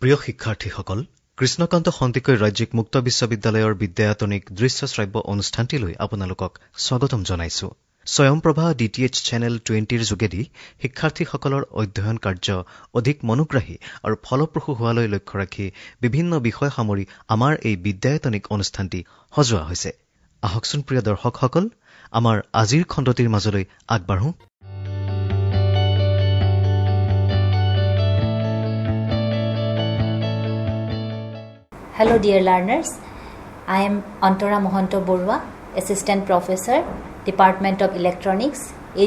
প্ৰিয় শিক্ষাৰ্থীসকল, কৃষ্ণকান্ত সন্দিকৈ ৰাজ্যিক মুক্ত বিশ্ববিদ্যালয়ৰ বিদ্যায়তনিক দৃশ্য শ্ৰাব্য অনুষ্ঠানটিলৈ আপোনালোকক স্বাগতম জনাইছো। স্বয়ং প্ৰভা DTH চেনেল 20ৰ যোগেদি শিক্ষাৰ্থীসকলৰ অধ্যয়ন কাৰ্য অধিক মনোগ্ৰাহী আৰু ফলপ্ৰসূ হোৱালৈ লক্ষ্য ৰাখি বিভিন্ন বিষয় সামৰি আমাৰ এই বিদ্যায়তনিক অনুষ্ঠানটি সজোৱা হৈছে। আহকচোন প্ৰিয় দৰ্শকসকল, আমাৰ আজিৰ খণ্ডটিৰ মাজলৈ আগবাঢ়ো। Hello dear learners, I am Antara Mahanta Barua, Assistant Professor, Department of Electronics,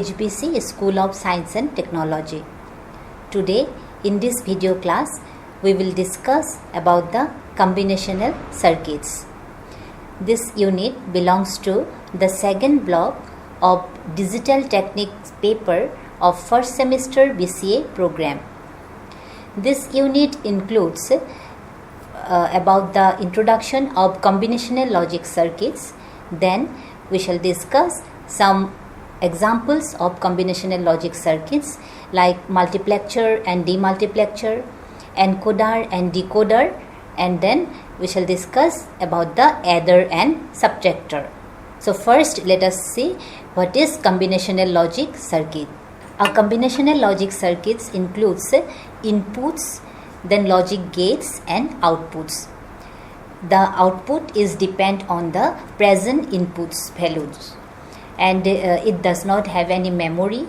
HBC, School of Science and Technology. Today in this video class we will discuss about the combinational circuits. This unit belongs to the second block of Digital Techniques paper of first semester BCA program. This unit includes about the introduction of combinational logic circuits. Then we shall discuss some examples of combinational logic circuits like multiplexer and demultiplexer, encoder and decoder, and then we shall discuss about the adder and subtractor. So first let us see what is combinational logic circuit. A combinational logic circuits includes inputs, then logic gates and outputs. The output is depend on the present inputs values, and it does not have any memory,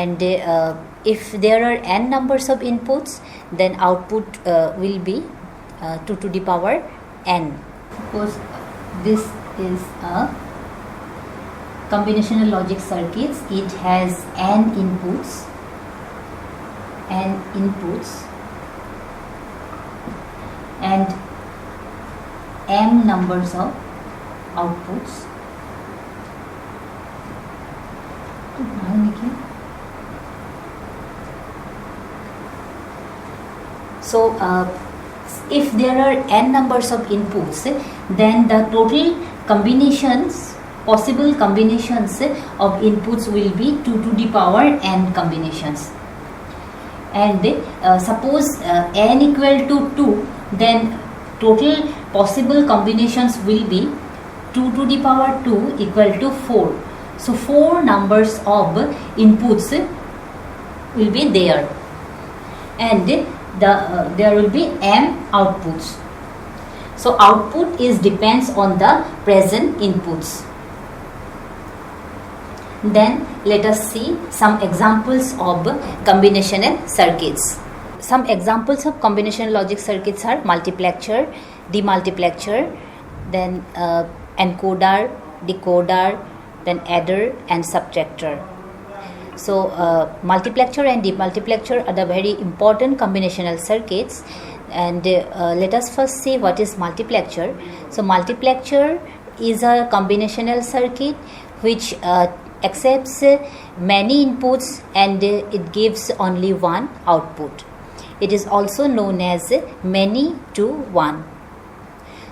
and if there are n numbers of inputs, then output will be 2 to the power n. Suppose this is a combinational logic circuits. It has n inputs and m numbers of outputs. So if there are n numbers of inputs, then the total possible combinations of inputs will be 2 to the power n combinations. And suppose n equal to 2, then total possible combinations will be 2 to the power 2 equal to 4. So 4 numbers of inputs will be there, and there will be m outputs. So output depends on the present inputs. Then let us see some examples of combinational circuits. Some examples of combinational logic circuits are multiplexer, demultiplexer, then encoder, decoder, then adder and subtractor. So multiplexer and demultiplexer are the very important combinational circuits, and let us first see what is multiplexer. So multiplexer is a combinational circuit which accepts many inputs and it gives only one output. It is also known as many to one.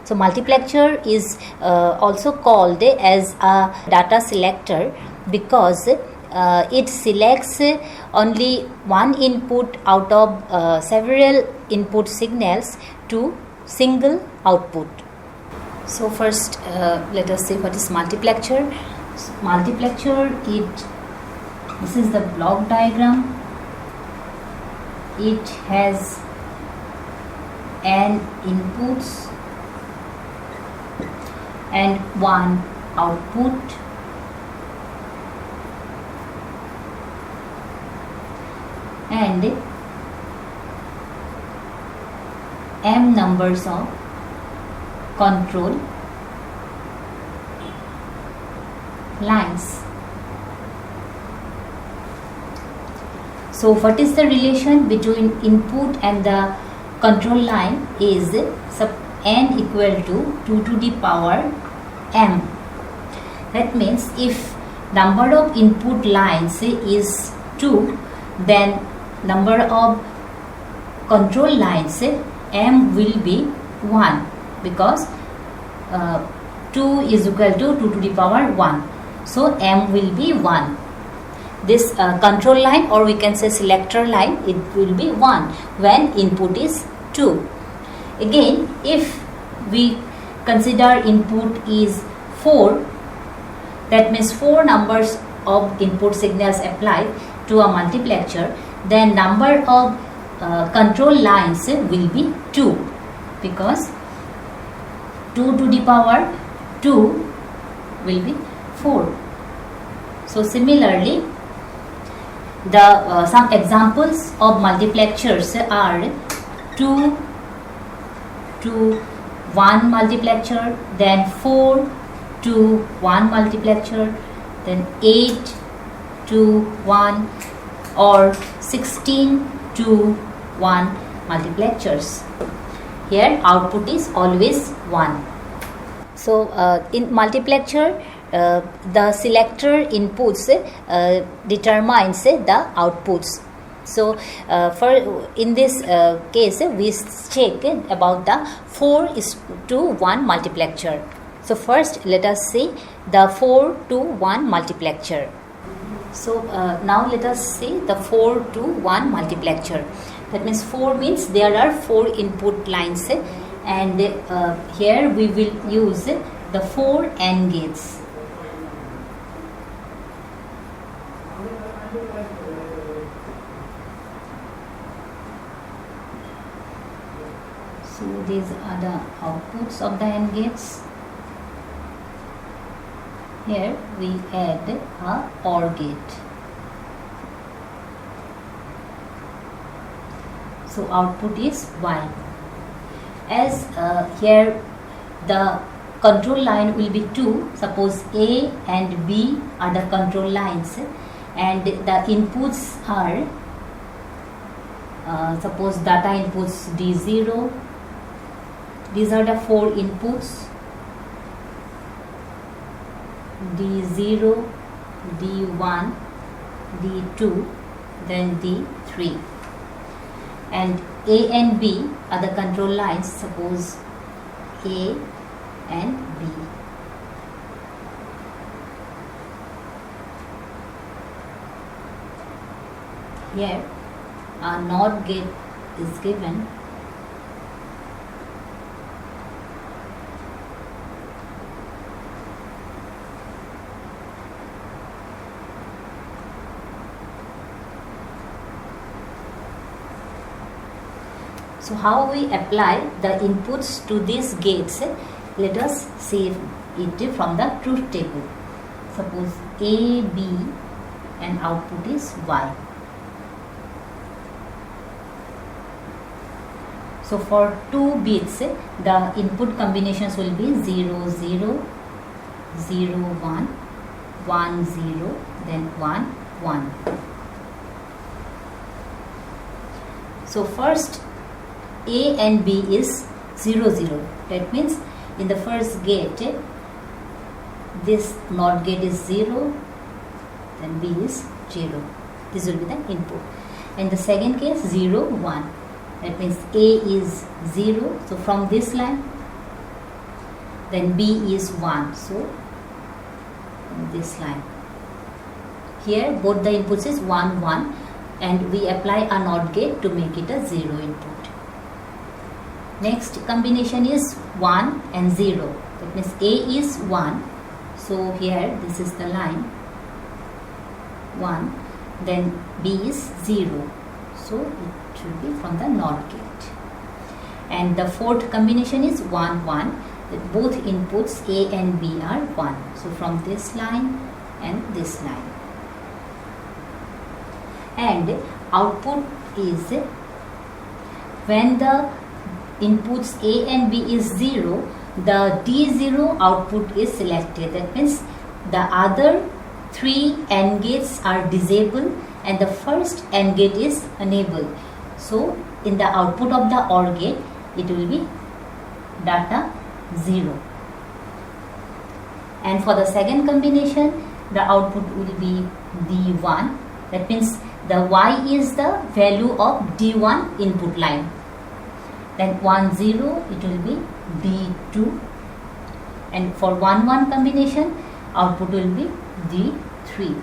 So multiplexer is also called as a data selector because it selects only one input out of several input signals to single output. So first let us see what is multiplexer. Multiplexer, this is the block diagram. It has n inputs and one output, and m numbers of control lines. So what is the relation between input and the control line is n equal to 2 to the power m. That means if number of input lines is 2, then number of control lines m will be 1 because 2 is equal to 2 to the power 1. So m will be 1. This control line, or we can say selector line, it will be 1 when input is 2. Again, if we consider input is 4, that means 4 numbers of input signals applied to a multiplexer, then number of control lines will be 2, because 2 to the power 2 will be 4. So similarly, the some examples of multiplexers are 2 to 1 multiplexer, then 4 to 1 multiplexer, then 8 to 1, or 16 to 1 multiplexers. Here output is always 1. So in multiplexer, the selector inputs determines the outputs. So for in this case, we check about the 4:1 multiplexer. So first let us see the 4:1 multiplexer. So now let us see the 4:1 multiplexer. That means 4 means there are 4 input lines, and here we will use the 4 AND gates. So these are the outputs of the AND gates. Here we add a OR gate. So output is Y. As here the control line will be 2. Suppose A and B are the control lines, and the inputs are suppose data inputs D0. These are the 4 inputs: D0, D1, D2, then D3. And A and B are the control lines, suppose A and B. Here a NOT gate is given. So how we apply the inputs to these gates? Let us see it from the truth table. Suppose A, B, and output is Y. So for 2 bits, the input combinations will be 0, 0, 0, 1, 1, 0, then 1, 1. So first A and B is 0, 0. That means in the first gate, this NOT gate is 0, then B is 0. This will be the input. In the second case, 0, 1. That means A is 0. So from this line, then B is 1. So from this line. Here both the inputs is 1, 1, and we apply a NOT gate to make it a 0 input. Next combination is 1 and 0. That means A is 1. So here this is the line 1. Then B is 0. So it should be from the NOT gate. And the fourth combination is 1, 1. With both inputs A and B are 1. So from this line and this line. And output is when the inputs A and B is 0, the D0 output is selected. That means the other 3 AND gates are disabled and the first AND gate is enabled. So in the output of the OR gate, it will be data 0. And for the second combination, the output will be D1. That means the Y is the value of D1 input line. Then 1, 0, it will be D2. And for 1, 1 combination, output will be D3.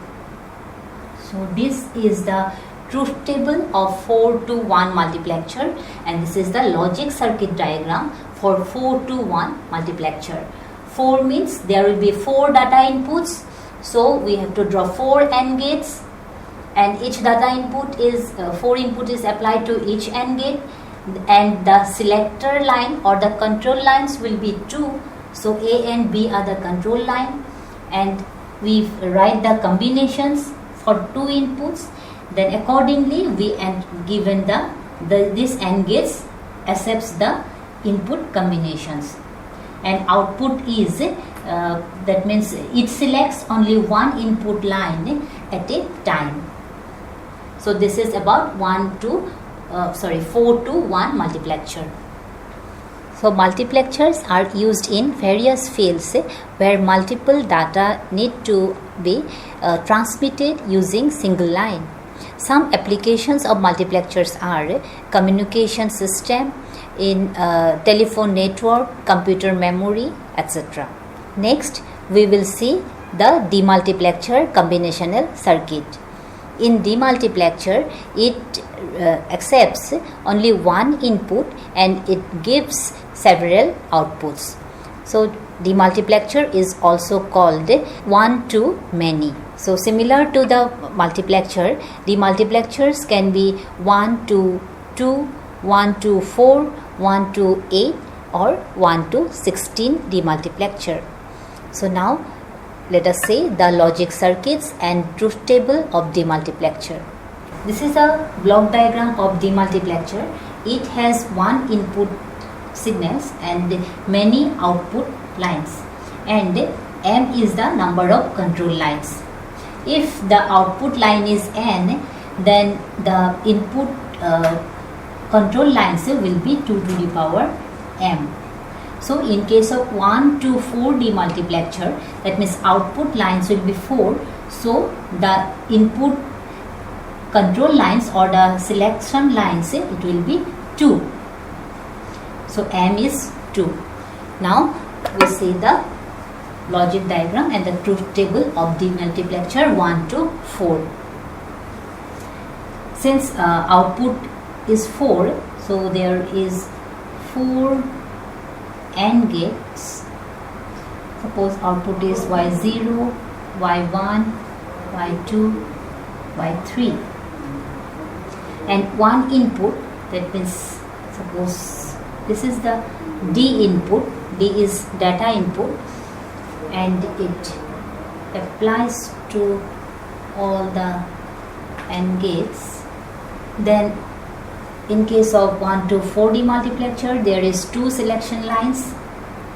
So this is the truth table of 4 to 1 multiplexer, and this is the logic circuit diagram for 4 to 1 multiplexer. 4 means there will be 4 data inputs, so we have to draw 4 AND gates, and each data input is 4 input is applied to each AND gate, and the selector line or the control lines will be 2, so A and B are the control line, and we write the combinations for 2 inputs. Then accordingly we given this AND gates accepts the input combinations, and output is that means it selects only one input line at a time. So this is about 4 to 1 multiplexer. So multiplexers are used in various fields where multiple data need to be transmitted using single line. Some applications of multiplexers are communication system, in telephone network, computer memory, etc. Next, we will see the demultiplexer combinational circuit. In demultiplexer, it accepts only one input and it gives several outputs. So demultiplexer is also called one-to-many. So similar to the multiplexer, demultiplexers can be 1 to 2, 1 to 4, 1 to 8 or 1 to 16 demultiplexer. So now let us say the logic circuits and truth table of demultiplexer. This is a block diagram of demultiplexer. It has one input signals and many output lines, and M is the number of control lines. If the output line is N, then the input control lines will be 2 to the power M. So in case of 1 to 4 demultiplexer, that means output lines will be 4. So the input control lines or the selection lines, it will be 2. So M is 2. Now we see the logic diagram and the truth table of demultiplexer 1 to 4. Since output is 4, so there is 4 AND gates. Suppose output is Y0, Y1, Y2, Y3, and one input, that means suppose this is the D input. D is data input, and it applies to all the AND gates. Then in case of 1 to 4 demultiplexer, there is 2 selection lines.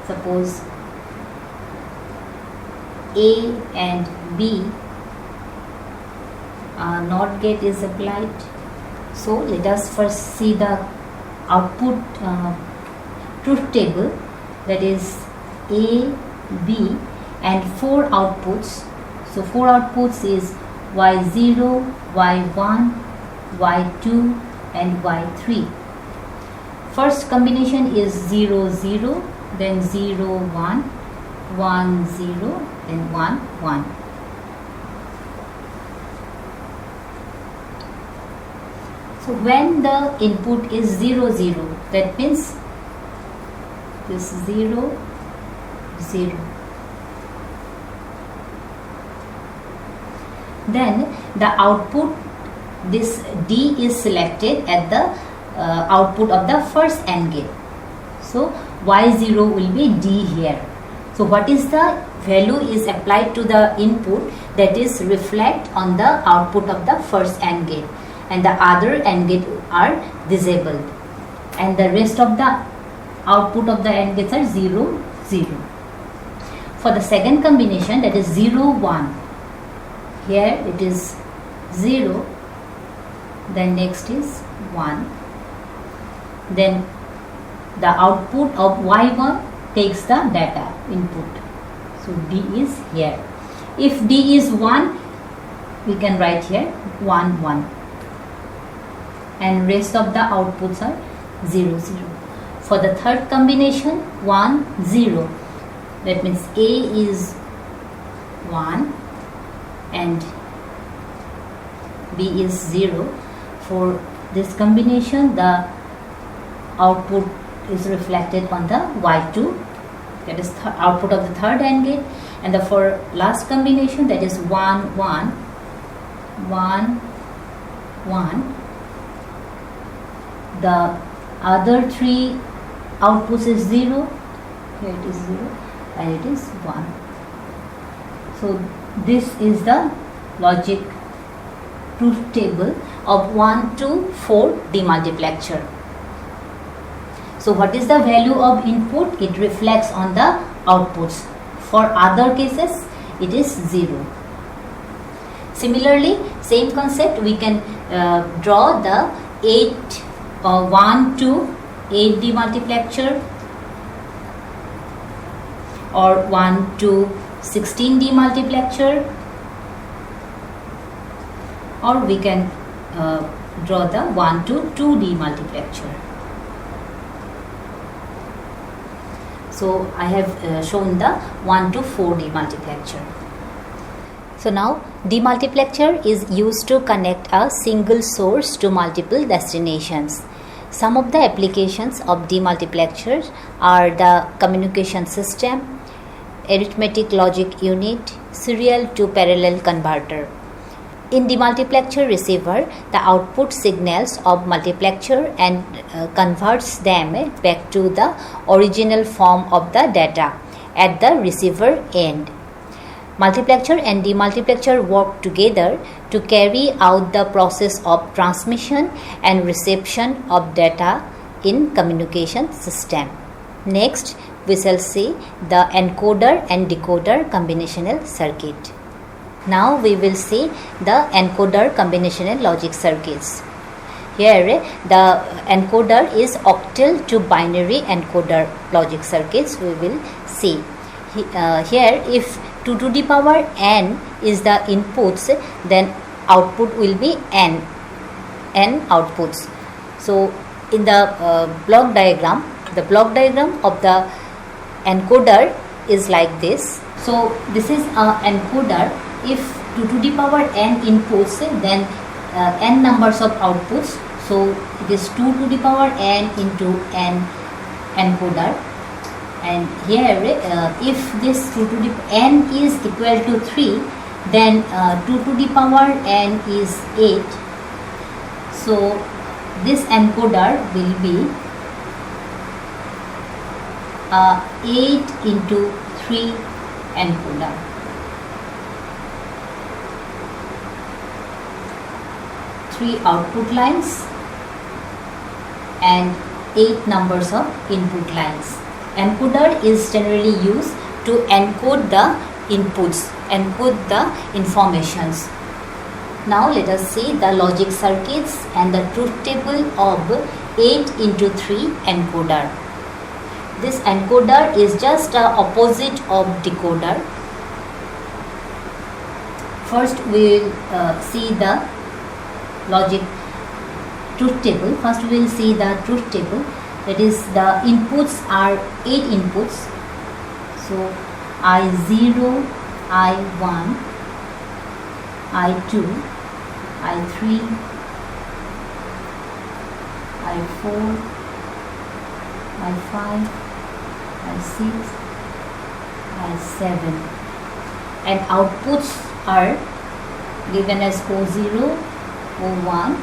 Suppose A and B, NOT gate is applied. So let us first see the output truth table, that is A, B and 4 outputs. So 4 outputs is Y0, Y1, Y2 and Y3. First combination is 0, 0, then 0, 1, 1, 0, then 1, 1. So when the input is 0, 0, that means this 0, 0. Then the output, this D is selected at the output of the first AND gate. So Y0 will be D here. So what is the value is applied to the input, that is reflect on the output of the first AND gate, and the other AND gate are disabled, and the rest of the output of the AND gates are 0, 0. For the second combination, that is 0, 1, here it is 0, then next is 1, then the output of Y1 takes the data input, so D is here. If D is 1, we can write here 1, 1, and rest of the outputs are 0, 0. For the third combination, 1, 0, that means A is 1 and B is 0. For this combination, the output is reflected on the Y2, that is output of the third AND gate, and the for last combination, that is 1 1 1 1. The other three outputs is 0. Here it is 0 and it is 1. So this is the logic truth table of 1 to 4 demultiplexer. So what is the value of input? It reflects on the outputs. For other cases, it is 0. Similarly, same concept, we can draw the 1 to 8 demultiplexer, or 1 to 16 demultiplexer, or we can draw the 1 to 2 demultiplexer. So I have shown the 1 to 4 demultiplexer. So now demultiplexer is used to connect a single source to multiple destinations. Some of the applications of demultiplexers are the communication system, arithmetic logic unit, serial to parallel converter. In demultiplexer receiver, the output signals of multiplexer and converts them back to the original form of the data at the receiver end. Multiplexer and demultiplexer work together to carry out the process of transmission and reception of data in communication system. Next, we shall see the encoder and decoder combinational circuit. Now we will see the encoder combinational logic circuits. Here the encoder is octal to binary encoder logic circuits we will see. Here if 2 to the power n is the inputs, then output will be n outputs. So in the block diagram of the encoder is like this. So this is an encoder. If 2 to the power n inputs, then n numbers of outputs. So it is 2 to the power n into n encoder. And here if this 2 to the n is equal to 3, then 2 to the power n is 8. So this encoder will be 8 into 3 encoder. 3 output lines and 8 numbers of input lines. Encoder is generally used to encode the inputs, encode the informations. Now let us see the logic circuits and the truth table of 8 into 3 encoder. This encoder is just the opposite of decoder. First we will see the logic truth table. First we will see the truth table. That is, the inputs are 8 inputs. So I0, I1, I2, I3, I4, I5, I6, I7, and outputs are given as O0, O1,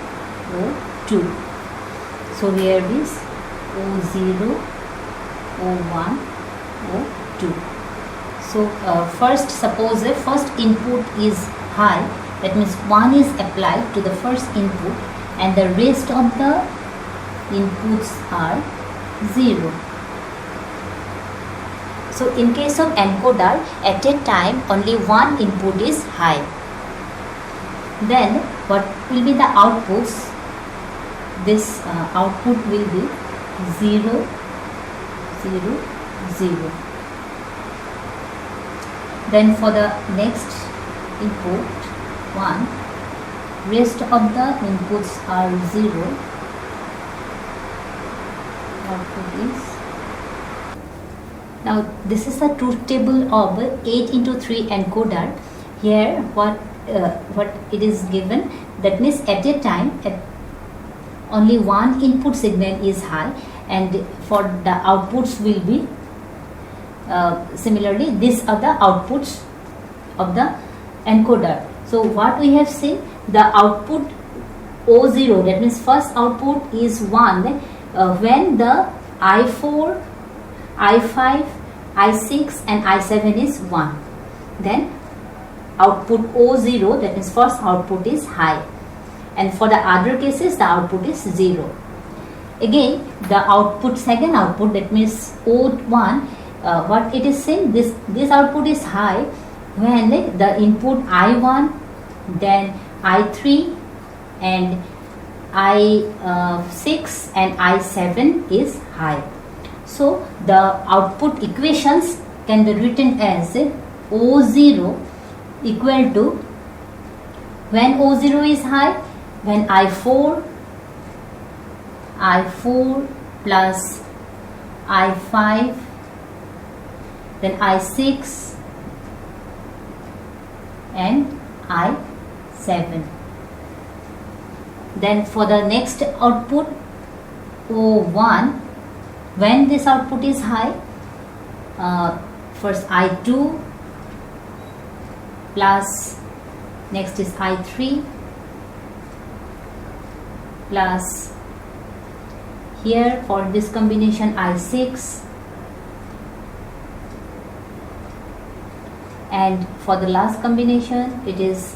O2. So here is O0, O1, O2. So first, suppose the first input is high, that means 1 is applied to the first input and the rest of the inputs are 0. So in case of encoder, at a time only one input is high. Then what will be the outputs? This output will be 0, 0, 0. Then for the next input 1, rest of the inputs are 0. Output is. Now this is the truth table of 8 into 3 encoder. Here what it is given, that means at a time only one input signal is high, and for the outputs will be similarly these are the outputs of the encoder. So what we have seen, the output O0, that means first output is 1 when the I4, I5, I6 and I7 is 1. Then output O0, that means first output is high, and for the other cases the output is 0. Again the output, second output, that means O1, what it is saying, this output is high when the input I1, then I3 and I6 and I7 is high. So the output equations can be written as O0 equal to, when O0 is high, when I4 plus I5, then I6 and I7. Then for the next output O1, when this output is high, first I2 plus, next is I3 plus, here for this combination I6, and for the last combination it is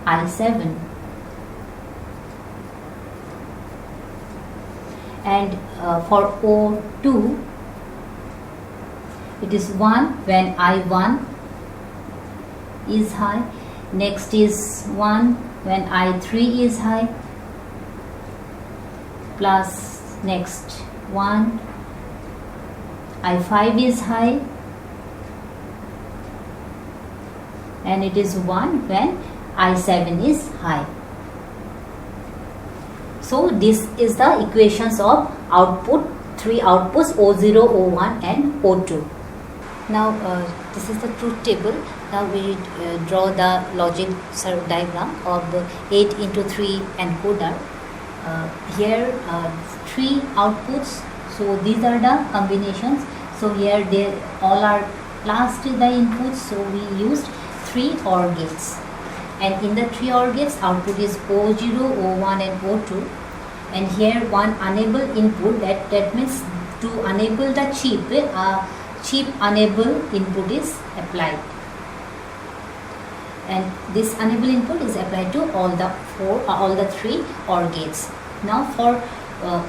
I7. And for O2 it is 1 when I1 is high, next is 1 when I3 is high, plus next 1 I5 is high, and it is 1 when I7 is high. So this is the equations of output, three outputs O0, O1 and O2. Now this is the truth table. Now we draw the logic diagram of the 8x3 encoder. Here 3 outputs, so these are the combinations. So here they all are last the inputs, so we used 3 OR gates, and in the 3 OR gates output is O0, O1 and O2, and here one enable input, that means to enable the chip, chip enable input is applied, and this enable input is applied to all the 3 OR gates. Now for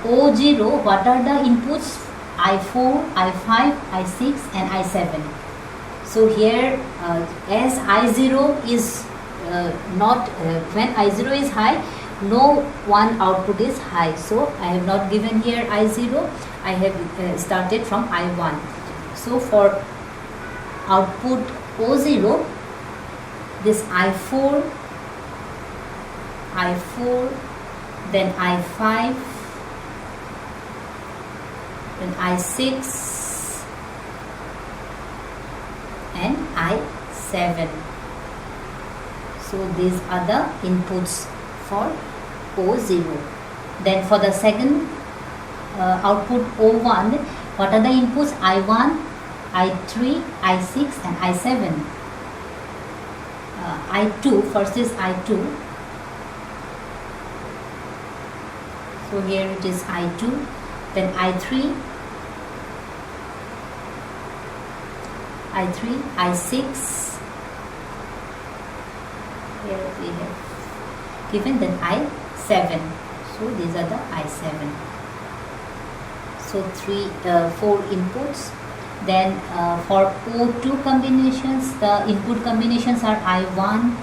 O0, what are the inputs? I4, I5, I6 and I7. So here as I0 is not, when I0 is high, no one output is high, so I have not given here I0, I have started from I1. So for output O0, this I4, then I5, then I6 and I7. So these are the inputs for O0. Then for the second output O1, what are the inputs? I1, I3, I6 and I7. I2, first is I2. So here it is I2, then I3, I6, here we have given, then I7. So these are the I7. So 4 inputs. Then for O2 combinations, the input combinations are I1,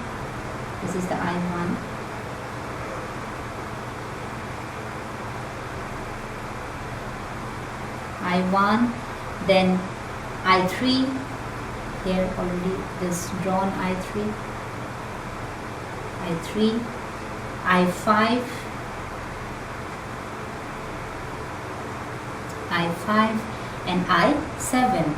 this is the I1, then I3, here already this drawn I3, I5, and I7.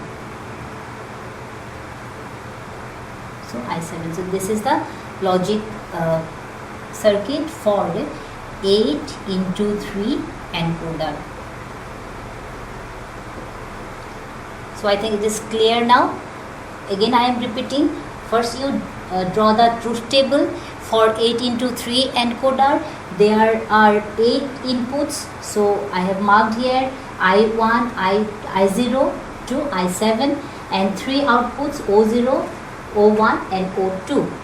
So I7. So this is the logic circuit for 8 into 3 encoder. So I think it is clear now. Again I am repeating. First you draw the truth table for 8 into 3 encoder. There are 8 inputs. So I have marked here I1, I0 to I7 and 3 outputs O0, O1 and O2.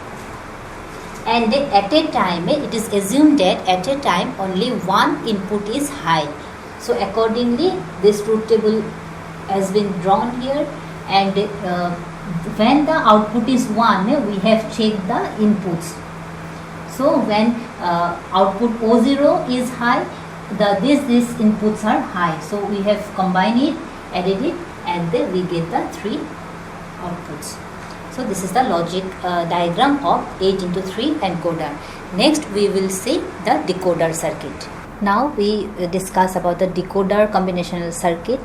And at a time, it is assumed that at a time only one input is high. So accordingly, this truth table has been drawn here, and when the output is 1, we have checked the inputs. So when output O0 is high, these inputs are high. So we have combined it, added it, and then we get the 3 outputs. So this is the logic diagram of 8 into 3 encoder. Next we will see the decoder circuit. Now we discuss about the decoder combinational circuit.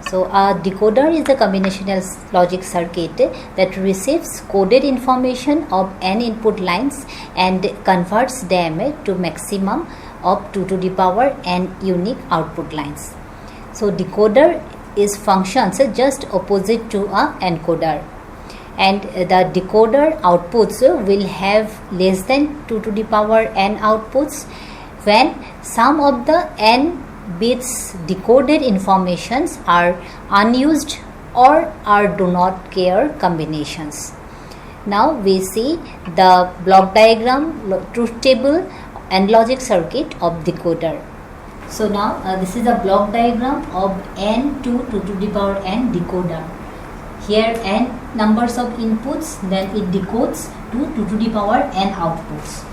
So a decoder is a combinational logic circuit that receives coded information of n input lines and converts them to maximum of 2 to the power n unique output lines. So decoder is functions just opposite to a encoder, and the decoder outputs will have less than 2 to the power n outputs when some of the n bits decoded informations are unused or are do not care combinations. Now we see the block diagram, truth table and logic circuit of decoder. So now this is a block diagram of n to 2 to the power n decoder. Here n numbers of inputs, then it decodes to 2 to the power n outputs.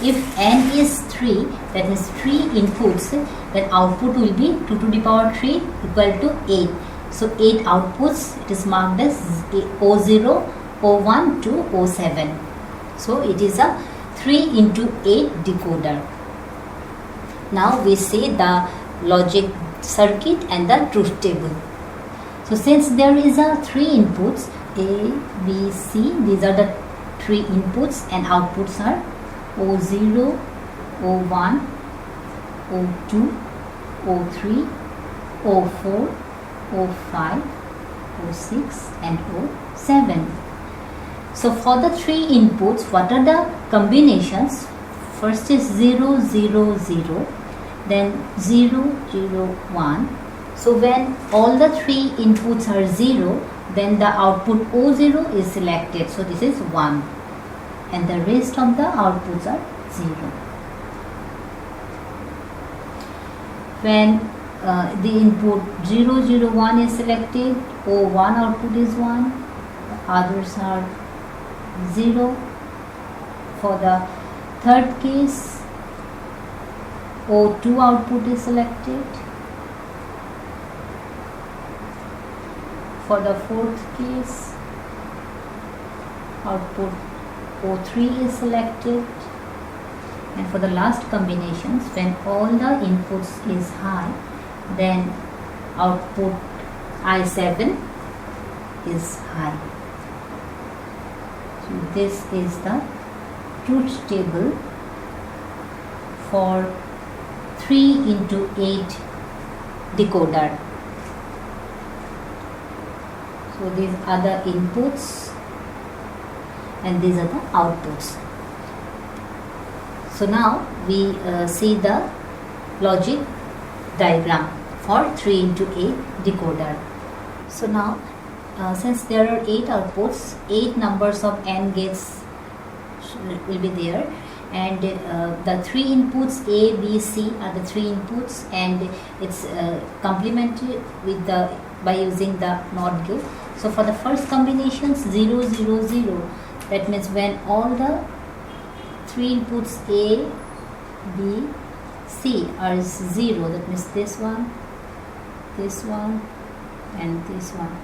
If n is 3, that is 3 inputs, then output will be 2 to the power 3 equal to 8. So 8 outputs, it is marked as O0, O1 to O7. So it is a 3 into 8 decoder. Now we see the logic circuit and the truth table. So since there is a 3 inputs, A, B, C, these are the 3 inputs and outputs are O0, O1, O2, O3, O4, O5, O6 and O7. So for the 3 inputs, what are the combinations? First is 0, 0, 0, then 0, 0, 1. So when all the 3 inputs are 0, then the output O0 is selected. So this is 1 and the rest of the outputs are 0. When the input 0, 0, 1 is selected, O1 output is 1, others are 0. For the third case, O2 output is selected. For the fourth case, output O3 is selected. And for the last combinations, when all the inputs is high, then output I7 is high. So this is the truth table for 3 into 8 decoder. So these are the inputs and these are the outputs. So now we see the logic diagram for 3 into 8 decoder. So now since there are 8 outputs, 8 numbers of AND gates will be there, and the 3 inputs A, B, C are the 3 inputs, and it's complemented with by using the NOT gate. So for the first combinations 0, 0, 0, that means when all the 3 inputs A, B, C are 0, that means this one and this one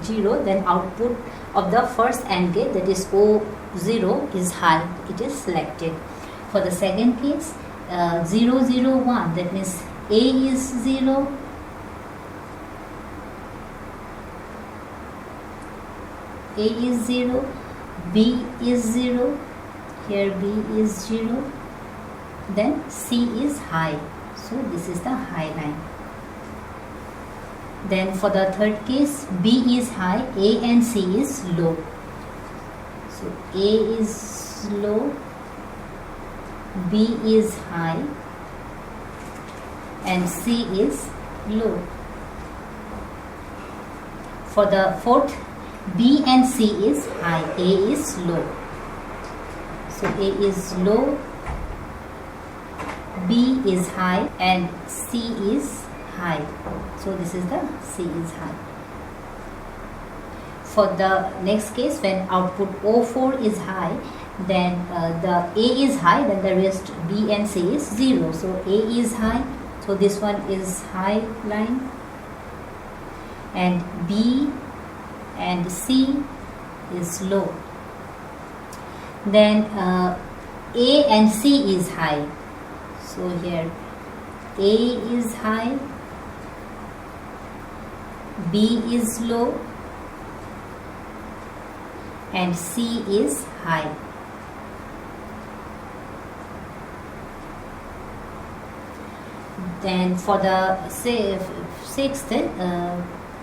0, then output of the first AND gate, that is O0, is high, it is selected. For the second case 0, 0, 1, that means A is 0, A is 0, B is 0, here B is 0, then C is high. So this is the high line. Then for the third case, B is high, A and C is low. So A is low, B is high, and C is low. For the fourth, B and C is high, A is low. So A is low, B is high, and C is high. So this is the C is high. For the next case, when output O4 is high, then the A is high, then the rest B and C is 0. So A is high, so this one is high line, and B and C is low. Then A and C is high. So here A is high, B is low, and C is high. Then for the sixth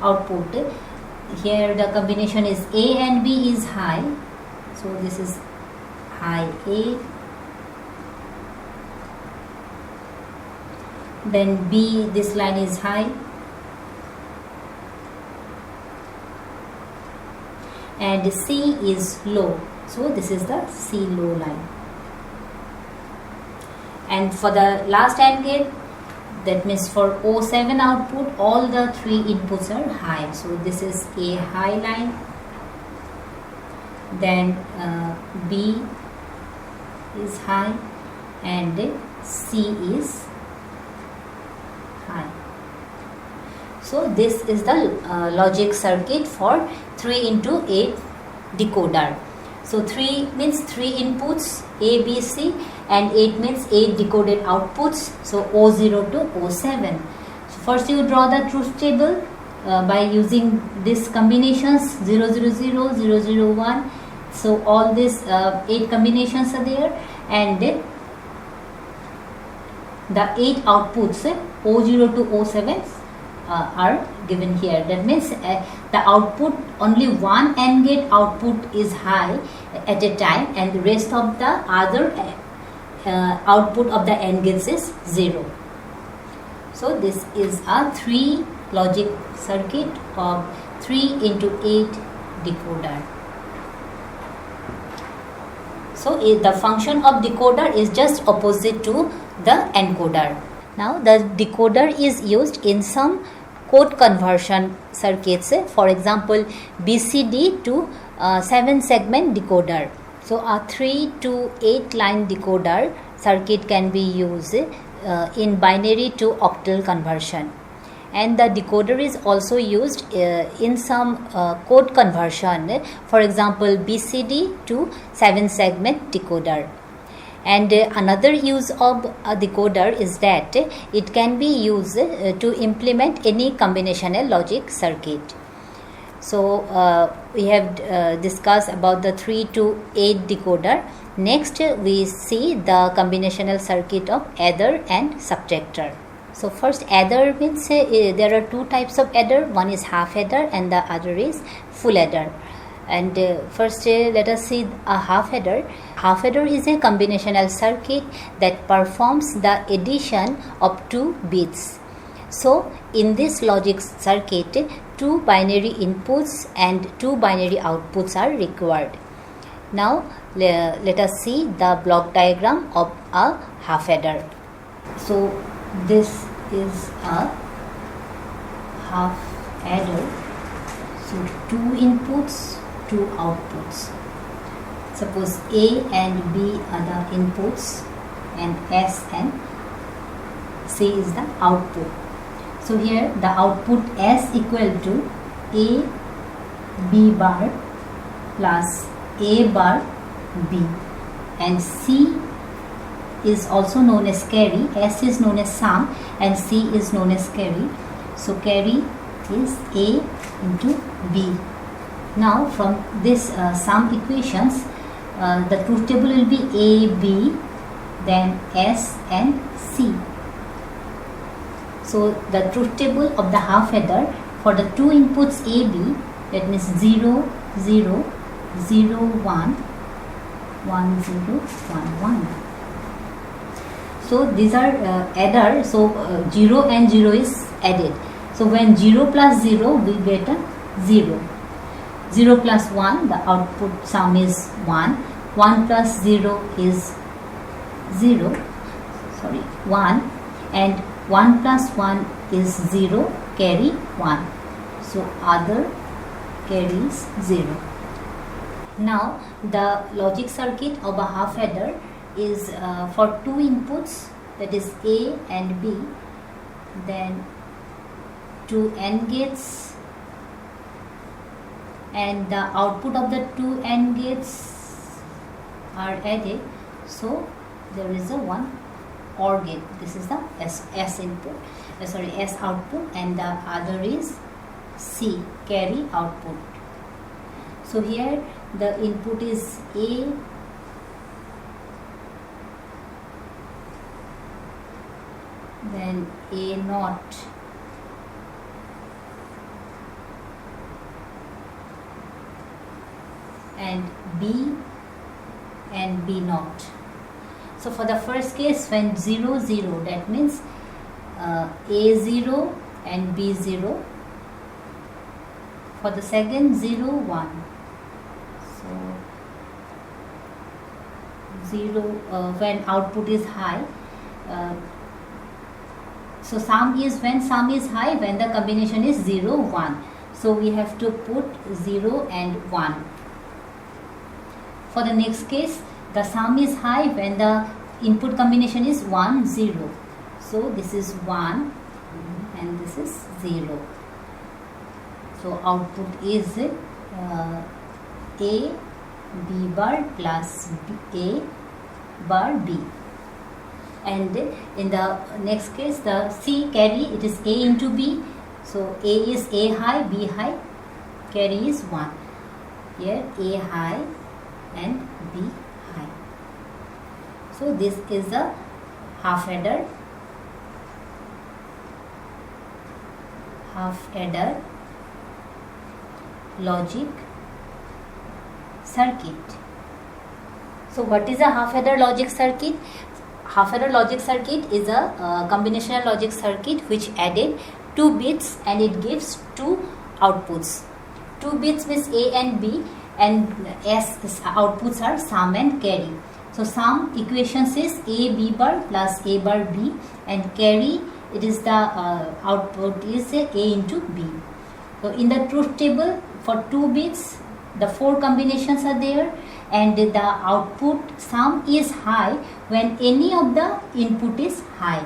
output, here the combination is A and B is high. So this is high A. Then B, this line is high, and C is low. So this is the C low line. And for the last AND gate, that means for O7 output, all the three inputs are high. So this is A high line, then B is high, and C is high. So this is the logic circuit for 3 into 8 decoder. So 3 means 3 inputs A, B, C, and 8 means 8 decoded outputs. So O0 to O7. So first you draw the truth table by using these combinations 0, 0, 0, 0, 0, 1. So all these 8 combinations are there, and the 8 outputs O0 to O7 are given here. That means the output, only one AND gate output is high at a time, and the rest of the other output of the AND gates is 0. So this is a 3 logic circuit of 3 into 8 decoder. So the function of decoder is just opposite to the encoder. Now the decoder is used in some code conversion circuits, for example BCD to 7 segment decoder. So a 3 to 8 line decoder circuit can be used in binary to octal conversion, and the decoder is also used in some code conversion, for example BCD to 7 segment decoder. And another use of a decoder is that it can be used to implement any combinational logic circuit. So we have discussed about the 3 to 8 decoder. Next we see the combinational circuit of adder and subtractor. So first, adder means there are 2 types of adder. One is half adder and the other is full adder. And first let us see a half adder. Half adder is a combinational circuit that performs the addition of 2 bits. So in this logic circuit, 2 binary inputs and 2 binary outputs are required. Now let us see the block diagram of a half adder. So this is a half adder. So 2 inputs, 2 outputs. Suppose A and B are the inputs and S and C is the output. So here the output S equal to A B bar plus A bar B, and C is also known as carry. S is known as sum and C is known as carry. So carry is A into B. Now from this sum equations, the truth table will be A, B, then S and C. So the truth table of the half adder for the two inputs A, B, that means 0, 0, 0, 1, 1, 0, 1, 1. So these are adder, so 0 and 0 is added. So when 0 plus 0, we get a 0. 0 plus 1, the output sum is 1. 1 plus 0 is 1. And 1 plus 1 is 0, carry 1. So other carries 0. Now the logic circuit of a half adder is for two inputs, that is A and B, then two AND gates, and the output of the two AND gates are added, so there is a one OR gate. This is the S input, S output, and the other is C, carry output. So here the input is A, then A naught, and B and B naught. So for the first case, when 0, 0, that means A0 and B0. For the second, 0, 1. So 0 when output is high. So sum is when sum is high, when the combination is 0, 1. So we have to put 0 and 1. For the next case, the sum is high when the input combination is 1, 0. So this is 1 and this is 0. So output is A, B bar plus A bar B. And in the next case, the C carry, it is A into B. So A is A high, B high, carry is 1. Here A high and B high. So this is a half adder logic circuit. So what is a half adder logic circuit? Half adder logic circuit is a combinational logic circuit which added 2 bits and it gives 2 outputs. 2 bits means A and B, and S outputs are sum and carry. So sum equations is A B bar plus A bar B, and carry, it is the output is A into B. So in the truth table for 2 bits, the 4 combinations are there, and the output sum is high when any of the input is high,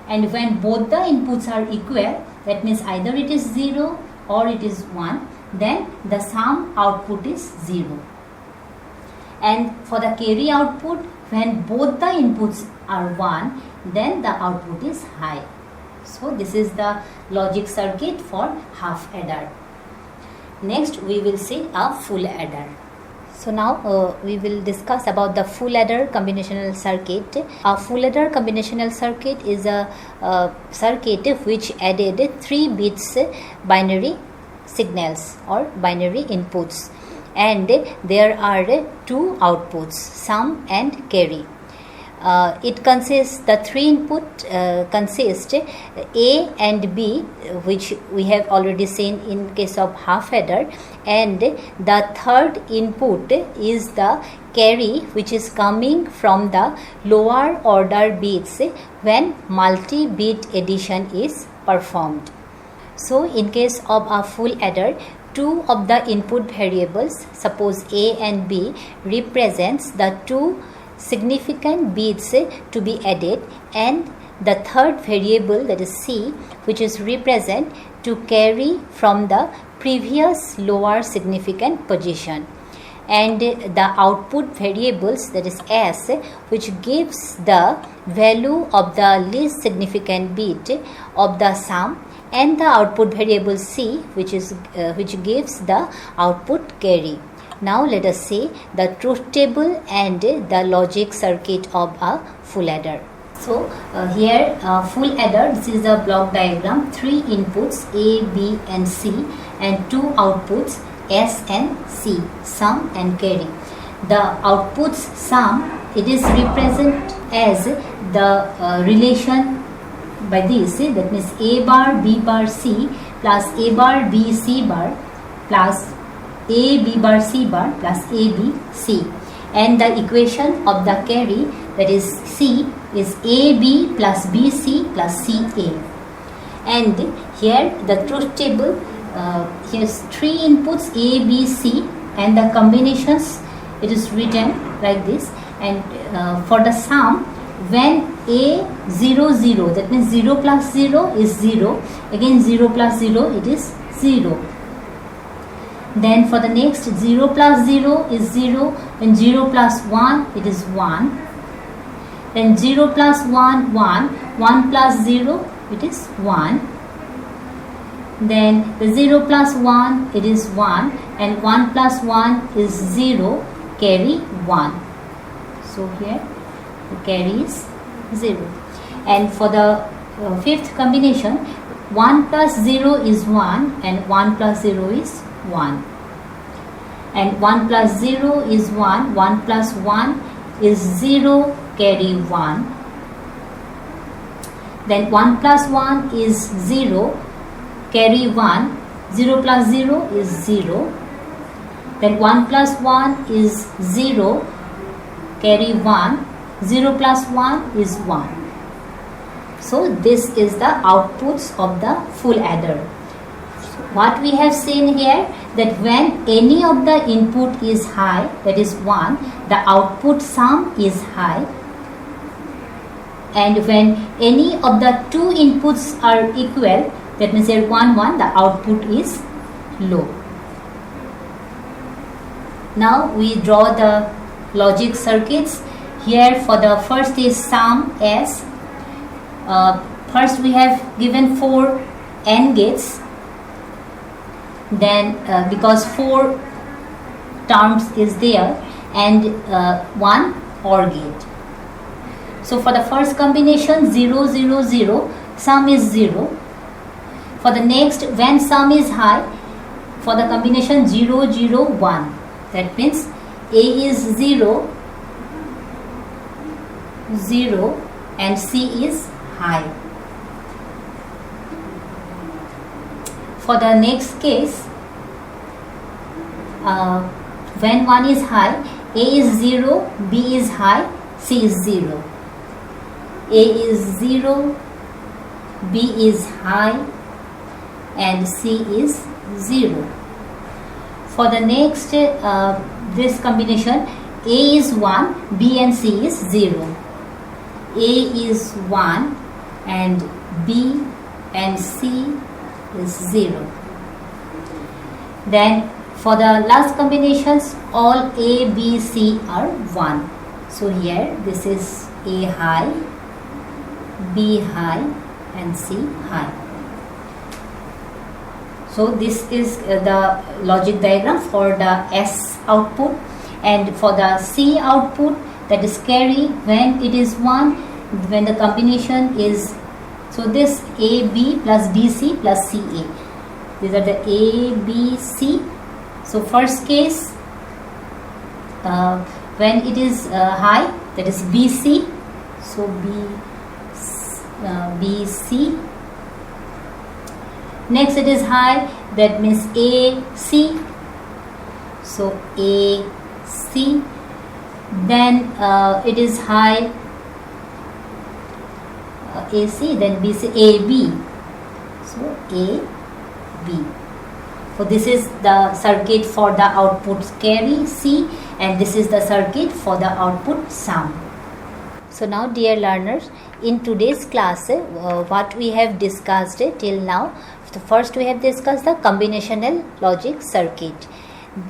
and when both the inputs are equal, that means either it is 0 or it is 1, then the sum output is 0. And for the carry output, when both the inputs are 1, then the output is high. So this is the logic circuit for half adder. Next we will see a full adder. So now we will discuss about the full adder combinational circuit. A full adder combinational circuit is a circuit which added 3 bits binary signals or binary inputs, and there are 2 outputs, sum and carry. It consists, the 3 input consist A and B, which we have already seen in case of half adder, and the third input is the carry, which is coming from the lower order bits when multi-bit addition is performed. So in case of a full adder, 2 of the input variables, suppose A and B, represents the 2 significant bits to be added, and the third variable, that is C, which is represent to carry from the previous lower significant position, and the output variables, that is S, which gives the value of the least significant bit of the sum, and the output variable C, which gives the output carry. Now let us see the truth table and the logic circuit of a full adder. So here full adder, this is a block diagram, 3 inputs A, B and C and 2 outputs S and C, sum and carry. The outputs sum, it is represented as the relation by this, that means A bar B bar C plus A bar B C bar plus A B bar C bar plus A B C, and the equation of the carry, that is C, is AB plus BC plus CA. And here the truth table, here's 3 inputs A, B, C and the combinations, it is written like this. And for the sum, when A 0 0, that means 0 plus 0 is 0, again 0 plus 0 it is 0. Then for the next, 0 plus 0 is 0, and 0 plus 1 it is 1. Then 0 plus 1, 1, 1 plus 0 it is 1. Then the 0 plus 1 it is 1, and 1 plus 1 is 0, carry 1. So here the carry is 0. And for the fifth combination, 1 plus 0 is 1 and 1 plus 0 is 1. And 1 plus 0 is 1, 1 plus 1 is 0, carry 1. Then 1 plus 1 is 0, carry 1, 0 plus 0 is 0. Then 1 plus 1 is 0, carry 1, 0 plus 1 is 1. So this is the outputs of the full adder. What we have seen here, that when any of the input is high, that is 1, the output sum is high, and when any of the 2 inputs are equal, that means here 1 1, the output is low. Now we draw the logic circuits. Here for the first is sum S. First we have given 4 AND gates. Then because 4 terms is there, and 1 OR gate. So for the first combination 0 0 0, sum is 0. For the next, when sum is high, for the combination 0 0 1, that means A is 0 0 and C is high. For the next case, when 1 is high, A is 0, B is high, C is 0. A is 0, B is high and C is 0. For the next, this combination, A is 1, B and C is 0. A is 1 and B and C is 0. Then for the last combinations, all A, B, C are 1. So here this is A high, B high and C high. So this is the logic diagram for the S output, and for the C output, that is carry, when it is 1, when the combination is, so this AB plus BC plus CA, these are the A, B, C. So first case, when it is high, that is BC, so BC. Next it is high, that means AC, so AC. Then it is high, AC, then BC, AB, so AB. So this is the circuit for the output carry C, and this is the circuit for the output sum. So now dear learners, in today's class, what we have discussed till now, first we have discussed the combinational logic circuit.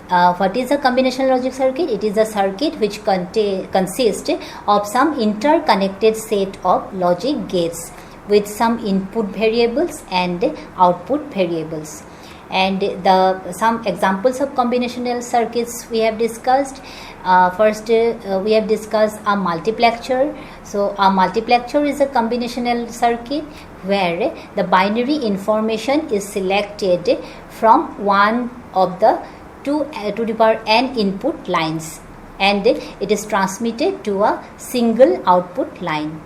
What is a combinational logic circuit? It is a circuit which consists of some interconnected set of logic gates with some input variables and output variables. And some examples of combinational circuits we have discussed. First, we have discussed a multiplexer. So a multiplexer is a combinational circuit where the binary information is selected from one of the two to the power n input lines, and it is transmitted to a single output line.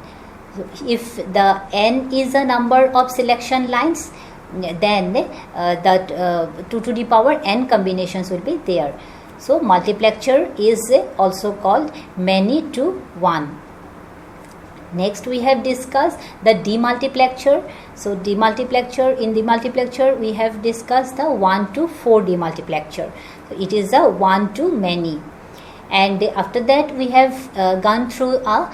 So if the n is a number of selection lines, then that 2 to the power n combinations will be there. So multiplexer is also called many to one. Next, we have discussed the demultiplexer. So demultiplexer, in demultiplexer we have discussed the 1 to 4 demultiplexer. So it is a 1 to many. And after that we have gone through a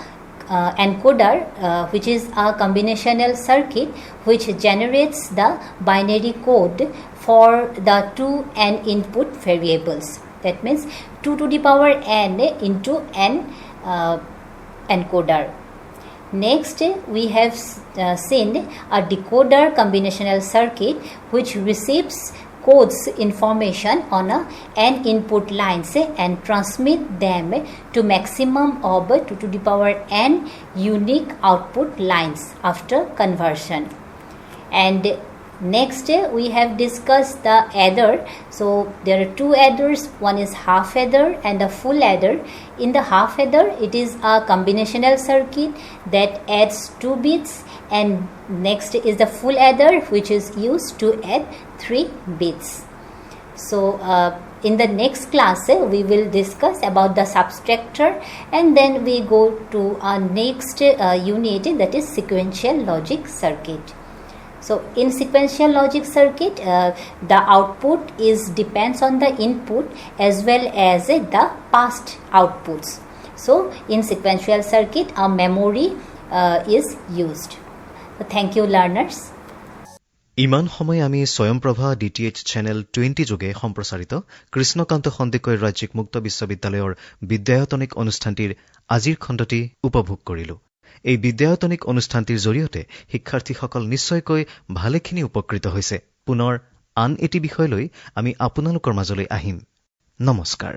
encoder, which is a combinational circuit which generates the binary code for the two n input variables. That means 2 to the power n into n encoder. Next, we have seen a decoder combinational circuit which receives codes information on a n input lines and transmit them to maximum of 2 to the power n unique output lines after conversion. And next, we have discussed the adder. So there are two adders, one is half adder and a full adder. In the half adder, it is a combinational circuit that adds 2 bits, and next is the full adder which is used to add 3 bits. So in the next class we will discuss about the subtractor, and then we go to our next unit, that is sequential logic circuit. So in sequential logic circuit, the output depends on the input as well as the past outputs. So in sequential circuit, a memory is used. So thank you, learners. ইমান সময় আমি স্বয়ং প্ৰভা DTH channel 20 যোগে সম্প্ৰচাৰিত কৃষ্ণকান্ত সন্দিকৈ ৰাজ্যিক মুক্ত বিশ্ববিদ্যালয়ৰ বিদ্যায়তনিক অনুষ্ঠানটিৰ আজিৰ খণ্ডটি উপভোগ কৰিলো। এই বিদ্যায়তনিক অনুষ্ঠানটিৰ জৰিয়তে শিক্ষাৰ্থীসকল নিশ্চয়কৈ ভালেখিনি উপকৃত হৈছে। পুনৰ আন এটি বিষয় লৈ আমি আপোনালোকৰ মাজলৈ আহিম। নমস্কাৰ।